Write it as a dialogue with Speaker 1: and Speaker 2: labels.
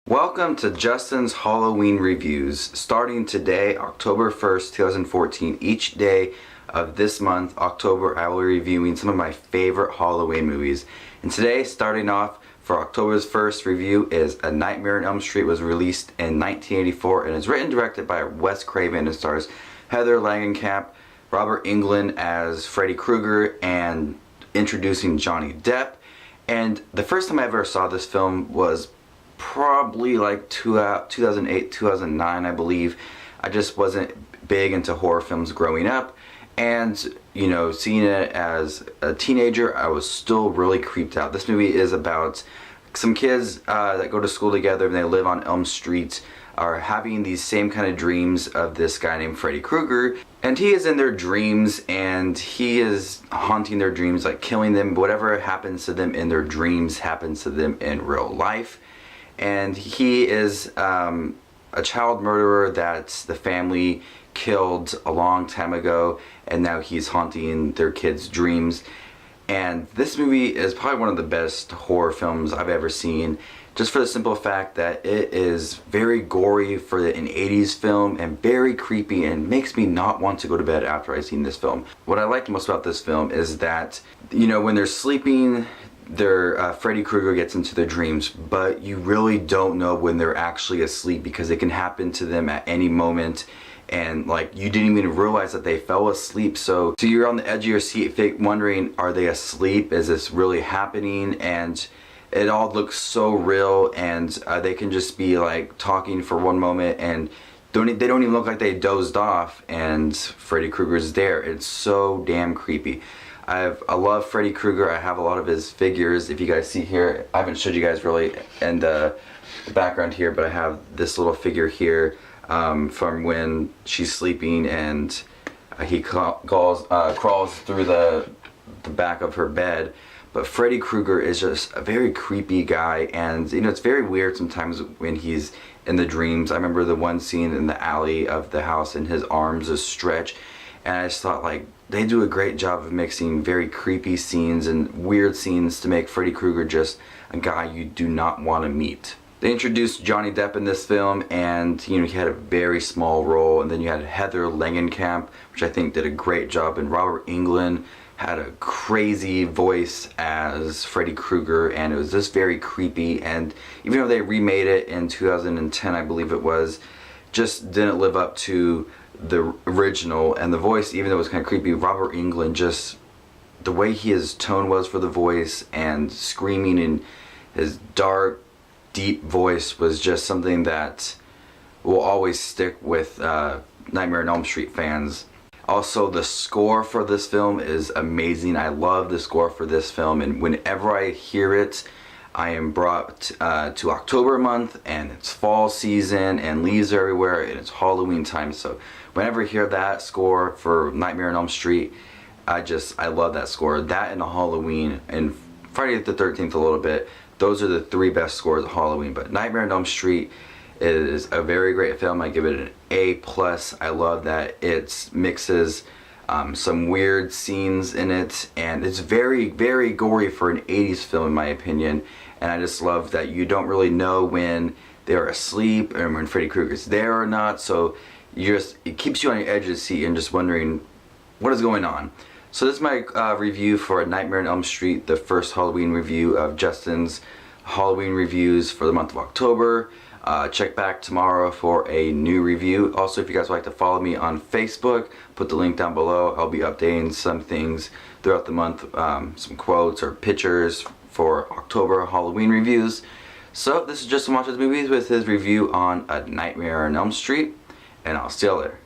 Speaker 1: Welcome to Justin's Halloween Reviews. Starting today, October 1st, 2014, each day of this month, October, I will be reviewing some of my favorite Halloween movies. And today, starting off for October's first review, is A Nightmare on Elm Street. Was released in 1984 and is written and directed by Wes Craven and stars Heather Langenkamp, Robert Englund as Freddy Krueger, and introducing Johnny Depp. And the first time I ever saw this film was probably like 2008, 2009, I believe. I just wasn't big into horror films growing up, and you know, seeing it as a teenager, I was still really creeped out. This movie is about some kids that go to school together and they live on Elm Street, are having these same kind of dreams of this guy named Freddy Krueger, and he is in their dreams and he is haunting their dreams, like killing them. Whatever happens to them in their dreams happens to them in real life. And he is a child murderer that the family killed a long time ago, and now he's haunting their kids' dreams. And this movie is probably one of the best horror films I've ever seen, just for the simple fact that it is very gory for an 80s film and very creepy, and makes me not want to go to bed after I've seen this film. What I liked most about this film is that, you know, when they're sleeping, Freddy Krueger gets into their dreams, but you really don't know when they're actually asleep because it can happen to them at any moment, and like you didn't even realize that they fell asleep. So you're on the edge of your seat wondering, are they asleep? Is this really happening? And it all looks so real, and they can just be like talking for one moment and they don't even look like they dozed off, and Freddy Krueger's there. It's so damn creepy. I love Freddy Krueger. I have a lot of his figures. If you guys see here, I haven't showed you guys really in the background here, but I have this little figure here from when she's sleeping and he crawls through the back of her bed. But Freddy Krueger is just a very creepy guy, and you know, it's very weird sometimes when he's in the dreams. I remember the one scene in the alley of the house and his arms just stretch, and I just thought, like, they do a great job of mixing very creepy scenes and weird scenes to make Freddy Krueger just a guy you do not want to meet. They introduced Johnny Depp in this film, and you know, he had a very small role. And then you had Heather Langenkamp, which I think did a great job, and Robert Englund had a crazy voice as Freddy Krueger, and it was just very creepy. And even though they remade it in 2010, I believe it was, just didn't live up to the original. And the voice, even though it was kind of creepy, Robert Englund, just the way his tone was for the voice and screaming, and his dark, deep voice was just something that will always stick with Nightmare on Elm Street fans. Also, the score for this film is amazing. I love the score for this film, and whenever I hear it, I am brought to October month, and it's fall season and leaves are everywhere, and it's Halloween time. So whenever I hear that score for Nightmare on Elm Street, I love that score. That and Halloween and Friday the 13th a little bit. Those are the three best scores of Halloween. But Nightmare on Elm Street is a very great film. I give it an A+. I love that it mixes some weird scenes in it, and it's very, very gory for an 80s film in my opinion. And I just love that you don't really know when they're asleep and when Freddy Krueger's there or not. So it keeps you on your edge of the seat and just wondering what is going on. So this is my review for A Nightmare on Elm Street, the first Halloween review of Justin's Halloween reviews for the month of October. Check back tomorrow for a new review. Also, if you guys would like to follow me on Facebook, put the link down below. I'll be updating some things throughout the month, some quotes or pictures for October Halloween reviews. So this is Justin Watches Movies with his review on A Nightmare on Elm Street, and I'll see you later.